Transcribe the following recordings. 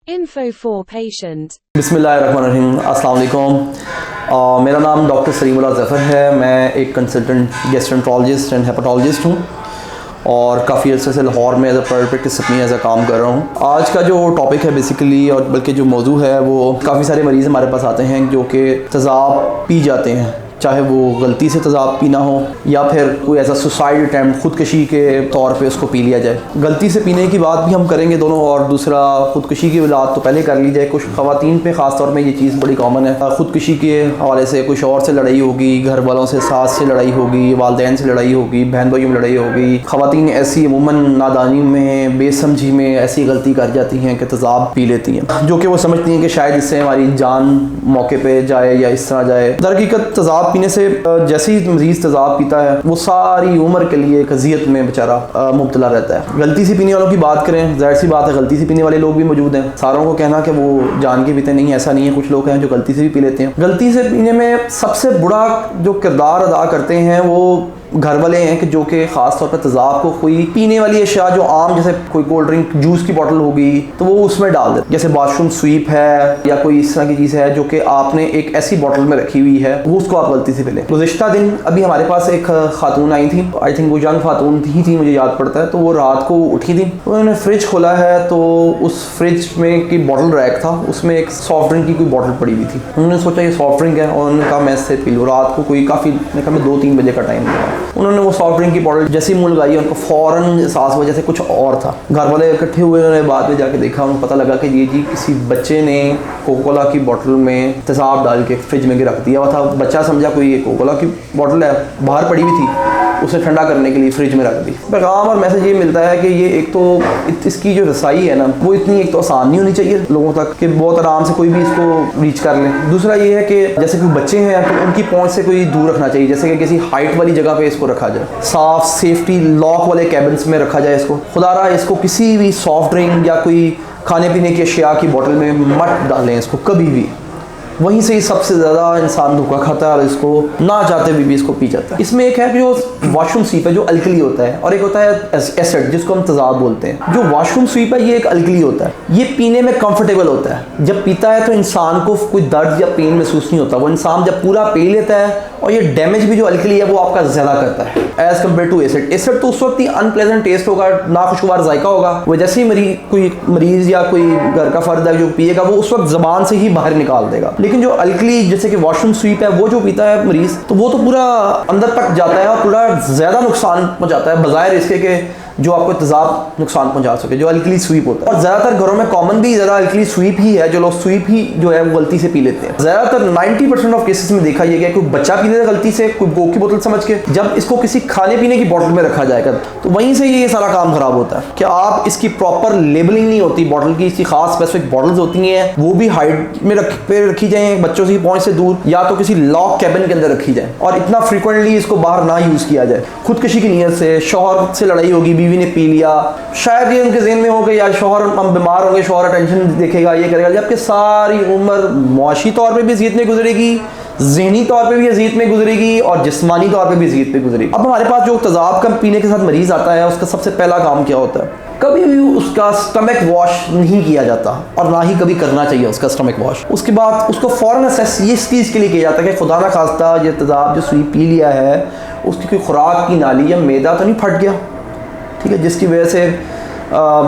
Info for patient. बिस्मिल्लाहिर्रहमानिर्रहीम, अस्सलाम वालेकुम। मेरा नाम डॉक्टर सलीमुल्लाह ज़फ़र है। मैं एक कंसल्टेंट गैस्ट्रोएंटरोलॉजिस्ट एंड हेपेटोलॉजिस्ट हूँ और काफ़ी अर्से से लाहौर में एज अ प्राइवेट प्रैक्टिस अपनी एज अ काम कर रहा हूँ। आज का जो टॉपिक है बेसिकली और बल्कि जो मौजू है वो काफ़ी सारे मरीज़ हमारे पास आते हैं जो कि तेज़ाब पी जाते हैं, चाहे वो गलती से तेज़ाब पीना हो या फिर कोई ऐसा सुसाइड अटैम्प्ट खुदकशी के तौर पे उसको पी लिया जाए। गलती से पीने की बात भी हम करेंगे दोनों, और दूसरा खुदकशी की बात तो पहले कर ली जाए। कुछ ख़वातीन पे ख़ास तौर में ये चीज़ बड़ी कॉमन है। खुदकशी के हवाले से कुछ और से लड़ाई होगी, घर वालों से, सास से लड़ाई होगी, वालदैन से लड़ाई होगी, बहन भाइयों में लड़ाई होगी। ख़वातीन ऐसी अमूमन नादानी में, बेसमझी में ऐसी गलती कर जाती हैं कि तेज़ाब पी लेती हैं, जो कि वो समझती हैं कि शायद इससे हमारी जान मौके पर जाए या इस तरह जाए। दरहकीकत तेज़ाब पीने से जैसे ही मरीज़ तेज़ाब पीता है वो सारी उम्र के लिए एक अज़ियत में बेचारा मुब्तला रहता है। गलती से पीने वालों की बात करें, जाहिर सी बात है गलती से पीने वाले लोग भी मौजूद हैं। सारों को कहना कि वो जान के पीते नहीं, ऐसा नहीं है। कुछ लोग हैं जो गलती से भी पी लेते हैं। गलती से पीने में सबसे बुरा जो किरदार अदा करते हैं वो घर वाले हैं कि जो कि ख़ास तौर पर तेज़ाब को कोई पीने वाली अशिया जो आम, जैसे कोई कोल्ड ड्रिंक, जूस की बोतल होगी तो वो उसमें डाल देते, जैसे बाथरूम स्वीप है या कोई इस तरह की चीज़ है जो कि आपने एक ऐसी बोतल में रखी हुई है, वो उसको आप गलती से पी लें। गुज़िश्ता दिन अभी हमारे पास एक खातून आई थी, आई थिंक वो यंग खातून ही थी, मुझे याद पड़ता है। तो वो रात को उठी थी, उन्होंने फ्रिज खोला है तो उस फ्रिज में की बॉटल रैक था, उसमें एक सॉफ्ट ड्रिंक की कोई बॉटल पड़ी हुई थी। उन्होंने सोचा ये सॉफ्ट ड्रिंक है और उन्होंने कहा मैं इससे पी लूँ। रात को कोई काफ़ी 2-3 बजे का टाइम था। उन्होंने वो सॉफ्ट ड्रिंक की बॉटल जैसे ही मुँह लगाई, उनको फ़ौरन एहसास हुआ जैसे कुछ और था। घर वाले इकट्ठे हुए, उन्होंने बाद में जाके देखा, उनको पता लगा कि ये जी किसी बच्चे ने कोका कोला की बोतल में तेज़ाब डाल के फ्रिज में रख दिया हुआ था। बच्चा समझा कोई ये कोका कोला की बोतल है, बाहर पड़ी हुई थी, उसे ठंडा करने के लिए फ्रिज में रख दी। पैगाम और मैसेज ये मिलता है कि ये एक तो इसकी जो रसाई है ना वो इतनी एक तो आसान नहीं होनी चाहिए लोगों तक कि बहुत आराम से कोई भी इसको रीच कर ले। दूसरा ये है कि जैसे कोई बच्चे हैं तो उनकी पहुंच से कोई दूर रखना चाहिए, जैसे कि किसी हाइट वाली जगह पे इसको रखा जाए, साफ सेफ्टी लॉक वाले कैबिन्स में रखा जाए इसको। खुदारा इसको किसी भी सॉफ्ट ड्रिंक या कोई खाने पीने की अशिया की बोतल में मत डालें इसको कभी भी। वहीं से ही सबसे ज़्यादा इंसान धोखा खाता है और इसको ना चाहते हुए भी इसको पी जाता है। इसमें एक है जो वॉशरूम स्वीप है जो अल्कली होता है, और एक होता है एसिड जिसको हम तेज़ाब बोलते हैं। जो वॉशरूम स्वीप है ये एक अल्कली होता है, ये पीने में कंफर्टेबल होता है। जब पीता है तो इंसान को कोई दर्द या पेन महसूस नहीं होता। वो इंसान जब पूरा पी लेता है, और ये डैमेज भी जो अल्कली है वो आपका ज़्यादा करता है as compare to acid. Acid तो उस वक्त ही अनप्लेजेंट टेस्ट होगा, नाखुशगवार जायका होगा। वो जैसे ही कोई मरीज़ या कोई घर का फर्द है जो पिएगा वो उस वक्त ज़बान से ही बाहर निकाल देगा। लेकिन जो अल्कली जैसे कि वॉशरूम स्वीप है वो जो पीता है मरीज़, तो वो तो पूरा अंदर तक जाता है और पूरा ज़्यादा नुकसान पहुँचाता है बजाय इसके के जो आपको तेज़ाब नुकसान पहुंचा सके, जो अल्कली स्वीप होता है। और ज़्यादातर घरों में कॉमन भी ज़्यादा अल्कली स्वीप ही है, जो लोग स्वीप ही जो है वो गलती से पी लेते हैं। ज़्यादातर 90% ऑफ केसेस में देखा यह गया कोई बच्चा पी लेता गलती से कोई कोक की बोतल समझ के। जब इसको किसी खाने पीने की बोतल में रखा जाएगा तो वहीं से ये सारा काम खराब होता है कि आप इसकी प्रॉपर लेबलिंग नहीं होती बॉटल की। इसकी खास स्पेसिफिक बॉटल्स होती हैं, वो भी हाइट में रखी जाए, बच्चों की पहुँच से दूर, या तो किसी लॉक कैबिन के अंदर रखी जाए और इतना फ्रिक्वेंटली इसको बाहर ना यूज़ किया जाए। खुदकशी की नीयत से शौहर से लड़ाई होगी, बीवी ने पी लिया, शायद ये उनके ज़हन में हो गया यार शौहर हम बीमार होंगे, शौहर टेंशन देखेगा, ये करेगा, जबकि सारी उम्र मुआशी तौर पे भी अज़ियत में गुजरेगी, ज़हनी तौर पे भी अज़ियत में गुजरेगी और जिस्मानी तौर पे भी अज़ियत में गुजरेगी। अब हमारे पास जो तेज़ाब का पीने के साथ मरीज़ आता है उसका सबसे पहला काम क्या होता है? कभी भी उसका स्टमक वॉश नहीं किया जाता और ना ही कभी करना चाहिए उसका स्टमक वॉश। उसके बाद उसको फ़ौरन असेस ये इस चीज़ के लिए किया जाता है कि खुदा ना खास्ता ये तेज़ाब जो स्वीप पी लिया है उसकी कोई खुराक की नाली या मैदा तो नहीं फट गया, ठीक है, जिसकी वजह से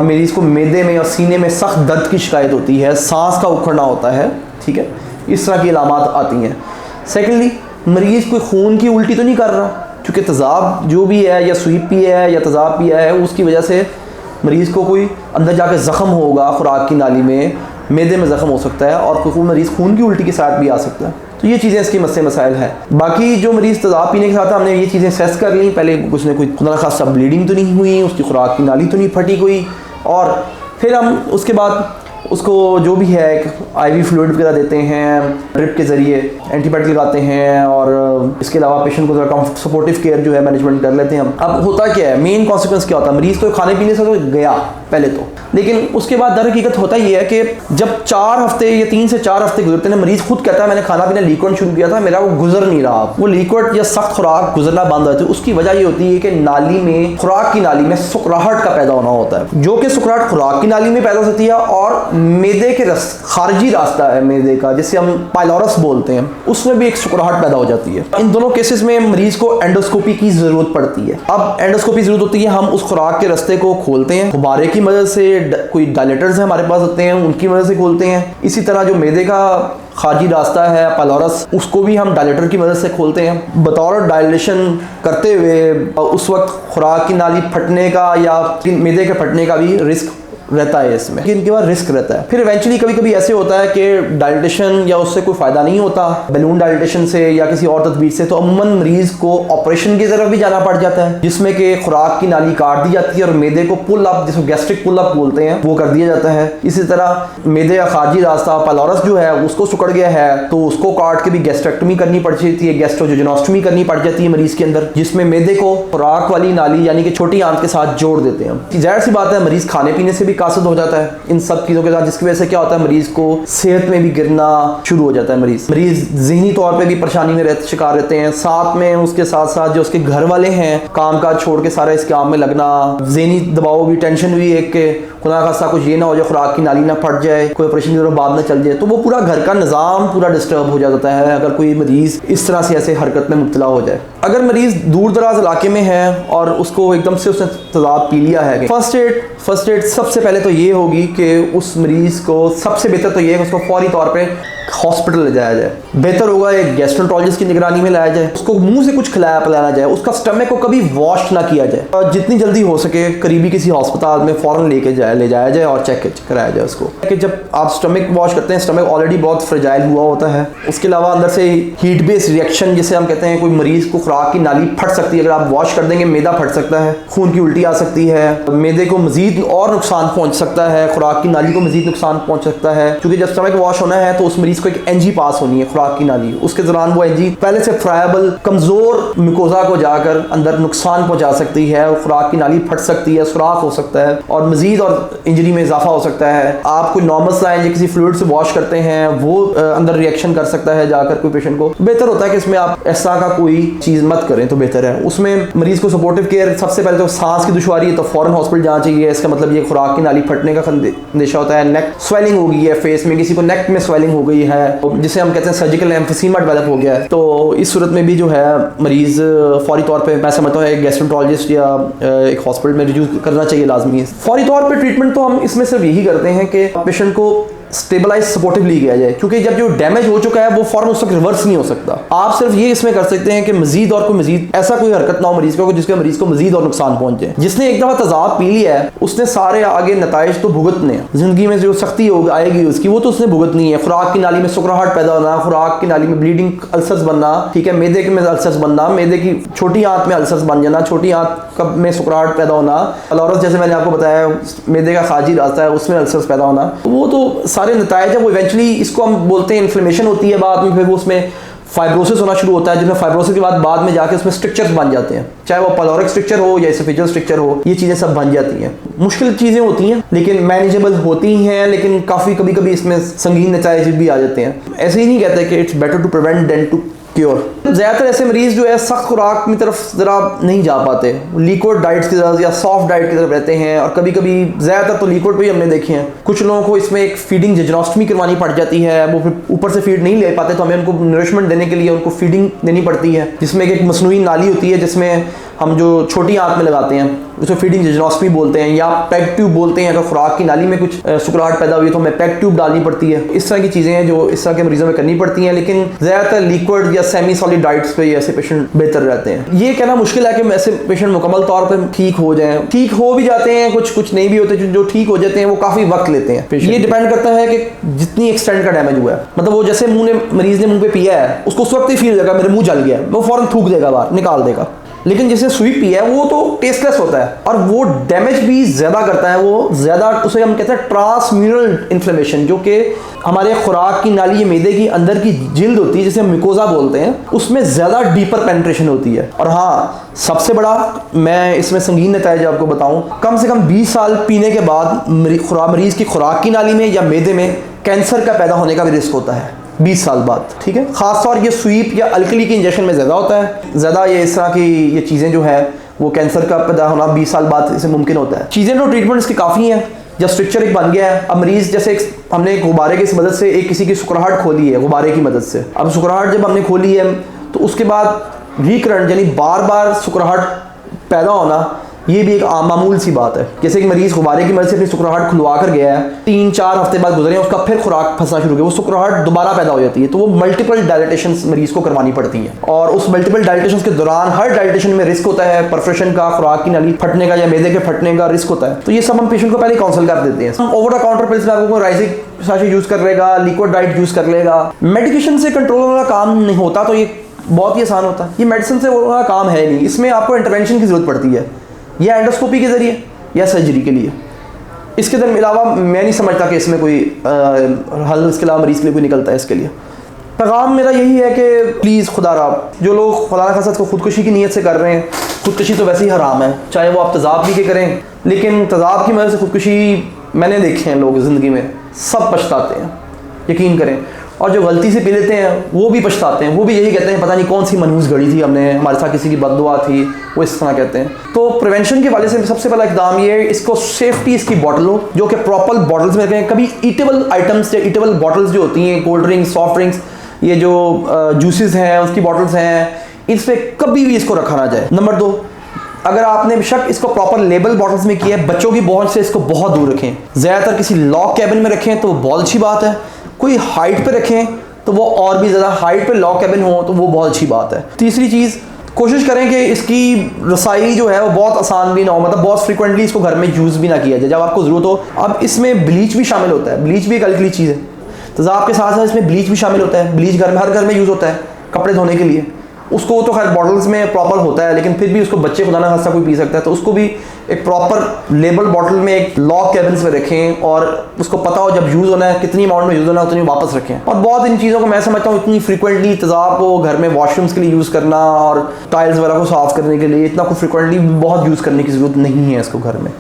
मरीज़ को मैदे में और सीने में सख्त दर्द की शिकायत होती है, सांस का उखड़ना होता है, ठीक है, इस तरह की अलामात आती हैं। सेकेंडली, मरीज़ कोई खून की उल्टी तो नहीं कर रहा, क्योंकि तेज़ाब जो भी है या स्वीप पिया है या तेज़ाब पिया है उसकी वजह से मरीज़ को कोई अंदर जाके ज़ख़म होगा, खुराक की नाली में, मैदे में ज़ख़म हो सकता है और कोई मरीज़ खून की उल्टी के साथ भी आ सकता है। तो ये चीज़ें इसके मसाइल है। बाकी जो मरीज़ तेज़ाब पीने के साथ हमने ये चीज़ें सेस कर ली, पहले उसने कोई खुदा खासा ब्लीडिंग तो नहीं हुई, उसकी खुराक की नाली तो नहीं फटी कोई, और फिर हम उसके बाद उसको जो भी है एक IV फ्लूइड वगैरह देते हैं, ड्रिप के ज़रिए एंटीबायोटिक लगाते हैं, और इसके अलावा पेशेंट को थोड़ा सपोर्टिव केयर जो है मैनेजमेंट कर लेते हैं हम। अब होता क्या है, मेन कॉन्सिक्वेंस क्या होता है, मरीज़ तो खाने पीने से तो गया पहले तो, लेकिन उसके बाद दर हकीकत होता ये है कि जब 4 हफ्ते या 3 से 4 हफ्ते गुजरते हैं, मरीज़ खुद कहता है मैंने खाना पीना लिक्विड शुरू किया था, मेरा वो गुजर नहीं रहा, वो लिक्विड या सख्त खुराक गुजरना बंद हो जाती है। उसकी वजह ये होती है कि नाली में, खुराक की नाली में सुकराहट का पैदा होना होता है, जो कि सुकराहट खुराक की नाली में पैदा होती है और मैदे के खारजी रास्ता है मैदे का, जिसे हम पाइलोरस बोलते हैं, उसमें भी एक सुकराहट पैदा हो जाती है। इन दोनों केसेस में मरीज को एंडोस्कोपी की जरूरत पड़ती है। अब एंडोस्कोपी जरूरत होती है, हम उस खुराक के रास्ते को खोलते हैं, गुब्बारे की मदद से, कोई डायलेटर्स है हमारे पास होते हैं, उनकी मदद से खोलते हैं। इसी तरह जो मैदे का खारजी रास्ता है पाइलोरस, उसको भी हम डायलेटर की मदद से खोलते हैं। बतौर डायलेशन करते हुए उस वक्त खुराक की नाली फटने का या मैदे के फटने का भी रिस्क रहता है इसमें, कि इनके बाद रिस्क रहता है। फिर इवेंचुअली कभी कभी ऐसे होता है कि डायलिटेशन या उससे कोई फायदा नहीं होता, बैलून डायलिटेशन से या किसी और तदबीर से, तो अमूमन मरीज को ऑपरेशन की तरफ भी जाना पड़ जाता है, जिसमें कि खुराक की नाली काट दी जाती है और मैदे को पुल अप, जिसको गैस्ट्रिक पुल अप बोलते हैं, वो कर दिया जाता है। इसी तरह मैदे का खारजी रास्ता पाइलोरस जो है उसको सिकुड़ गया है, तो उसको काट के भी गैस्ट्रेक्टमी करनी पड़ जाती है, गैस्ट्रोजेनोस्टमी करनी पड़ जाती है मरीज के अंदर, जिसमें मैदे को खुराक वाली नाली यानी कि छोटी आंत के साथ जोड़ देते हैं। जाहिर सी बात है मरीज खाने पीने से भी कासद हो जाता है इन सब चीजों के साथ, जिसकी वजह से क्या होता है मरीज को सेहत में भी गिरना शुरू हो जाता है। मरीज ज़हनी तौर पे भी परेशानी में शिकार रहते हैं, साथ में उसके साथ साथ जो उसके घर वाले हैं काम काज छोड़ के सारा इस काम में लगना, ज़हनी दबाव भी, टेंशन भी एक के खुदा खासा कुछ ये ना हो जाए, खुराक की नाली ना फट जाए, कोई ऑपरेशन की तरफ बाद ना चल जाए, तो वो पूरा घर का निज़ाम पूरा डिस्टर्ब हो जाता है अगर कोई मरीज इस तरह से ऐसे हरकत में मुब्तला हो जाए। अगर मरीज दूर दराज इलाके में है और उसको एकदम से उसने तेजाब पी लिया है, फर्स्ट एड सबसे पहले तो ये होगी कि उस मरीज को सबसे बेहतर तो ये है कि उसको फौरी तौर पे हॉस्पिटल ले जाया जाए। बेहतर होगा एक गैस्ट्रोएंटरोलॉजिस्ट की निगरानी में लाया जाए, उसको मुंह से कुछ खिलाया पिलाया जाए, उसका स्टमक को कभी वॉश ना किया जाए, और जितनी जल्दी हो सके करीबी किसी अस्पताल में फौरन ले जाया जाए और चेक कराया जाए उसको। कि जब आप स्टमक वॉश करते हैं, स्टमक ऑलरेडी बहुत फ्रेजाइल हुआ होता है, उसके अलावा अंदर से हीट बेस्ड रिएक्शन जिसे हम कहते हैं, कोई मरीज को खुराक की नाली फट सकती है, अगर आप वॉश कर देंगे मैदा फट सकता है, खून की उल्टी आ सकती है, मैदे को मजीद और नुकसान पहुंच सकता है, खुराक की नाली को मजीद नुकसान पहुंच सकता है, क्योंकि जब स्टमक वॉश होना है तो उस मरीज को एक एनजी पास होनी है खुराक की नाली, उसके दौरान वो एनजी पहले से फ्रायबल कमजोर मिकोजा को जाकर अंदर नुकसान पहुंचा सकती है, खुराक की नाली फट सकती है, सुराख हो सकता है और मजीद और इंजरी में इजाफा हो सकता है। आप कोई नॉर्मल स्लाइन या किसी फ्लूइड से वॉश करते हैं, वो अंदर रिएक्शन कर सकता है जाकर कोई पेशेंट को। बेहतर होता है कि इसमें आप ऐसा का कोई चीज मत करें तो बेहतर है। उसमें मरीज को सपोर्टिव केयर, सबसे पहले तो सांस की दुश्वारी है तो फौरन हॉस्पिटल जाना चाहिए, इसका मतलब ये खुराक की नाली फटने का अंदेशा होता है। नेक स्वेलिंग हो गई है, फेस में किसी को नेक में स्वेलिंग हो गई है, जिसे हम कहते हैं सर्जिकल एम्फीसीमा डेवलप हो गया है, तो इस सूरत में भी जो है मरीज फौरी तौर पे, मैं समझता हूँ एक गैस्ट्रोएंटरोलॉजिस्ट या एक हॉस्पिटल में रिव्यू करना चाहिए लाजमी है। फौरी तौर पे ट्रीटमेंट तो हम इसमें सिर्फ यही करते हैं कि पेशेंट को स्टेबलाइज सपोर्टिवली किया जाए, क्योंकि जब जो डैमेज हो चुका है वो फौरन उस तक रिवर्स नहीं हो सकता। आप सिर्फ ये इसमें कर सकते हैं कि मजीद और कोई मजीद ऐसा कोई हरकत ना हो मरीज को जिसके मरीज को मजीद और नुकसान पहुंचे। जिसने एक दफा तेजाब पी लिया है उसने सारे आगे नताइज तो भुगतने हैं, जिंदगी में जो सख्ती आएगी उसकी वो तो उसने भुगतनी है। खुराक की नाली में सुकराहट पैदा होना, खुराक की नाली में ब्लीडिंग अल्सर्स बनना, ठीक है, मैदे के में अल्सर्स बनना, मैदे की छोटी आंत में अल्सर्स बन जाना, छोटी आंत में सुकराहट पैदा होना, पाइलोरस जैसे मैंने आपको बताया मैदे का खारजी रास्ता है उसमें अल्सर्स पैदा होना, वो तो सारे नताइज है। वो इवेंचुअली इसको हम बोलते हैं इन्फ्लेमेशन होती है, बाद में फिर वो उसमें फाइब्रोसिस होना शुरू होता है, जिसमें फाइब्रोसिस के बाद में जाके उसमें स्ट्रक्चर्स बन जाते हैं, चाहे वो पाइलोरिक स्ट्रक्चर हो या एसोफेजियल स्ट्रक्चर हो, ये चीज़ें सब बन जाती हैं। मुश्किल चीज़ें होती हैं लेकिन मैनेजेबल होती हैं, लेकिन काफ़ी कभी इसमें संगीन नताइज भी आ जाते हैं। ऐसे ही नहीं कहते कि it's better to prevent than to cure. ज़्यादातर ऐसे मरीज जो है सख्त खुराक की तरफ ज़रा नहीं जा पाते, लिक्विड डाइट्स की तरफ या सॉफ्ट डाइट की तरफ रहते हैं, और कभी ज़्यादातर तो लिक्विड पे ही हमने देखे हैं। कुछ लोगों को इसमें एक फीडिंग जेजनोस्टमी करवानी पड़ जाती है, वो फिर ऊपर से फीड नहीं ले पाते तो हमें उनको नरिशमेंट देने के लिए उनको फीडिंग देनी पड़ती है, जिसमें एक मसनूई नाली होती है जिसमें हम जो छोटी आंत में लगाते हैं उसको फीडिंग जेजनोस्टमी बोलते हैं, या पैक ट्यूब बोलते हैं। अगर खुराक की नाली में कुछ सुकराहट पैदा हुई तो हमें पैक ट्यूब डालनी पड़ती है। इस तरह की चीज़ें हैं जो इस तरह के मरीजों में करनी पड़ती हैं, लेकिन ज़्यादातर लिक्विड या सेमी सॉलिड डाइट्स पे ऐसे पेशेंट बेहतर रहते हैं। ये कहना मुश्किल है कि ऐसे पेशेंट मुकम्मल तौर पर ठीक हो जाएं, ठीक हो भी जाते हैं, कुछ नहीं भी होते, जो ठीक हो जाते हैं वो काफ़ी वक्त लेते हैं। ये डिपेंड करता है कि जितनी एक्सटेंट का डैमेज हुआ है, मतलब वो जैसे मरीज ने मुँह पे पिया है उसको उस वक्त ही फील होगा मेरे मुँह जल गया, वो फौरन थूक देगा, बाहर निकाल देगा। लेकिन जिसे सुई पी है वो तो टेस्टलेस होता है और वो डैमेज भी ज़्यादा करता है, वो ज़्यादा, उसे हम कहते हैं ट्रांसम्यूरल इन्फ्लेमेशन, जो कि हमारे खुराक की नाली मैदे की अंदर की जिल्द होती है जिसे हम मिकोजा बोलते हैं, उसमें ज़्यादा डीपर पेनिट्रेशन होती है। और हाँ, सबसे बड़ा मैं इसमें संगीन नतीजा आपको बताऊं, कम से कम 20 साल पीने के बाद मरीज़ की खुराक की नाली में या मैदे में कैंसर का पैदा होने का भी रिस्क होता है 20 साल बाद, ठीक है। खासतौर ये स्वीप या अल्कली के इंजेक्शन में ज़्यादा होता है, ज़्यादा ये इस तरह की ये चीज़ें जो है वो कैंसर का पैदा होना 20 साल बाद इसे मुमकिन होता है। चीज़ें तो ट्रीटमेंट इसकी काफ़ी हैं, जब स्ट्रक्चर एक बन गया है, अब मरीज जैसे हमने गुब्बारे की मदद से एक किसी की सुकराहट खोली है गुब्बारे की मदद से, अब सुकराहट जब हमने खोली है तो उसके बाद रिकरेंट यानी बार बार सुकराहट पैदा होना, ये भी एक मामूल सी बात है। जैसे कि मरीज गुब्बारे की मदद से अपनी सुकराहट खुलवा कर गया है, 3-4 हफ्ते बाद गुजरे हैं, उसका फिर खुराक फंसना शुरू हो गया, वो सुकराहट दोबारा पैदा हो जाती है, तो वो मल्टीपल डायलिटेशन मरीज को करवानी पड़ती हैं। और उस मल्टीपल डायलिटेशन के दौरान हर डायलिटेशन में रिस्क होता है, परफोरेशन का, खुराक की नली फटने का या मैदे के फटने का रिस्क होता है। तो ये सब हम पेशेंट को पहले काउंसिल कर देते हैं। हम ओवर द काउंटर पिल्स में आपको राइजिक साशे यूज कर लेगा, लिक्विड डाइट यूज कर लेगा। मेडिकेशन से कंट्रोल वाला काम नहीं होता, तो ये बहुत ही आसान होता है। ये मेडिसिन से वाला काम है नहीं, इसमें आपको इंटरवेंशन की जरूरत पड़ती है, या एंडोस्कोपी के जरिए या सर्जरी के लिए। इसके अलावा मैं नहीं समझता कि इसमें कोई हल इसके अलावा मरीज के लिए कोई निकलता है। इसके लिए पैगाम मेरा यही है कि प्लीज़ खुदारा, जो लोग खुदा न खास्ता को खुदकुशी की नीयत से कर रहे हैं, खुदकुशी तो वैसे ही हराम है, चाहे वो आप तेज़ाब पी के करें, लेकिन तेज़ाब की मदद से खुदकुशी मैंने देखे हैं लोग ज़िंदगी में, सब पछताते हैं, यकीन करें। और जो गलती से पी लेते हैं वो भी पछताते हैं, वो भी यही कहते हैं पता नहीं कौन सी मनहूस घड़ी थी, हमने हमारे साथ किसी की बददुआ थी, वो इस तरह कहते हैं। तो प्रिवेंशन के वाले से सबसे पहला इकदाम ये है, इसको सेफ्टी इसकी बॉटल हो, जो कि प्रॉपर बॉटल्स में रखें। कभी ईटेबल आइटम्स या ईटेबल बॉटल्स जो होती हैं, कोल्ड ड्रिंक्स, सॉफ्ट ड्रिंक्स, ये जो जूसेस हैं उसकी बॉटल्स हैं, इस पर कभी भी इसको रखा ना जाए। नंबर 2, अगर आपने बेशक इसको प्रॉपर लेबल बॉटल्स में किया है, बच्चों की पहुंच से इसको बहुत दूर रखें। ज़्यादातर किसी लॉक कैबिन में रखें तो वो बहुत अच्छी बात है, कोई हाइट पे रखें तो वो और भी ज़्यादा, हाइट पे लॉक कैबिन हो तो वो बहुत अच्छी बात है। तीसरी चीज़, कोशिश करें कि इसकी रसाई जो है वो बहुत आसान भी ना हो, मतलब बहुत फ्रिक्वेंटली इसको घर में यूज़ भी ना किया जाए जब आपको ज़रूरत हो। अब इसमें ब्लीच भी शामिल होता है, ब्लीच भी एक अलग चीज़ है, तेज़ाब के साथ साथ इसमें ब्लीच भी शामिल होता है। ब्लीच घर में हर घर में यूज़ होता है कपड़े धोने के लिए, उसको तो खैर बॉटल्स में प्रॉपर होता है, लेकिन फिर भी उसको बच्चे खुदा ना खास्ता कोई पी सकता है, तो उसको भी एक प्रॉपर लेबल बॉटल में एक लॉक कैबिन्स में रखें और उसको पता हो जब यूज़ होना है, कितनी अमाउंट में यूज़ होना है उतनी वापस रखें। और बहुत इन चीज़ों को मैं समझता हूँ इतनी फ्रीक्वेंटली तेज़ाब को घर में वॉशरूम्स के लिए यूज़ करना और टाइल्स वगैरह को साफ़ करने के लिए इतना कुछ फ्रीक्वेंटली बहुत यूज़ करने की ज़रूरत नहीं है इसको घर में।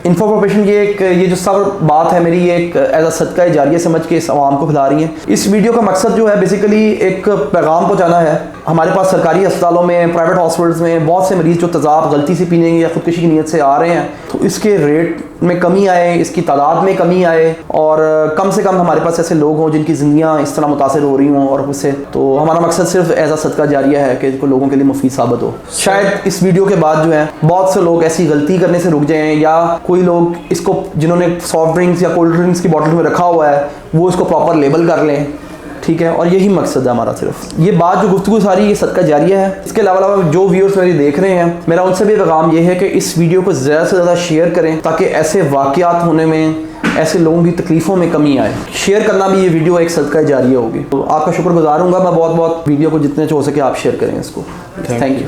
इन्फो फॉर पेशेंट ये जो सब बात है मेरी, ये एक एज अ सदका जारिया समझ के इस आवाम को फैला रही है। इस वीडियो का मकसद जो है बेसिकली एक पैगाम पहुँचाना है। हमारे पास सरकारी अस्पतालों में, प्राइवेट हॉस्पिटल्स में बहुत से मरीज़ जो तेज़ाब गलती से पीने या खुदकुशी की नीयत से आ रहे हैं, तो इसके रेट में कमी आए, इसकी तादाद में कमी आए और कम से कम हमारे पास ऐसे लोग हों जिनकी ज़िंदगियाँ इस तरह मुतासर हो रही हों और उससे, तो हमारा मकसद सिर्फ एज अ सदका जारिया है कि लोगों के लिए मुफीद साबित हो। शायद इस वीडियो के बाद जो है बहुत से लोग ऐसी गलती करने से रुक जाएँ, या कोई लोग इसको जिन्होंने सॉफ्ट ड्रिंक्स या कोल्ड ड्रिंक्स की बॉटल में रखा हुआ है वो इसको प्रॉपर लेबल कर लें, ठीक है। और यही मकसद है हमारा सिर्फ। ये बात जो गुफ्तगू सारी ये सदका जारिया है। इसके अलावा जो व्यूअर्स मेरी देख रहे हैं, मेरा उनसे भी पैगाम ये है कि इस वीडियो को ज़्यादा से ज़्यादा शेयर करें ताकि ऐसे वाक़यात होने में, ऐसे लोगों की तकलीफ़ों में कमी आए। शेयर करना भी ये वीडियो एक सदका जारिया होगी। तो आपका शुक्रगुजार हूँगा मैं बहुत बहुत। वीडियो को जितने हो सके आप शेयर करें इसको। Thank you.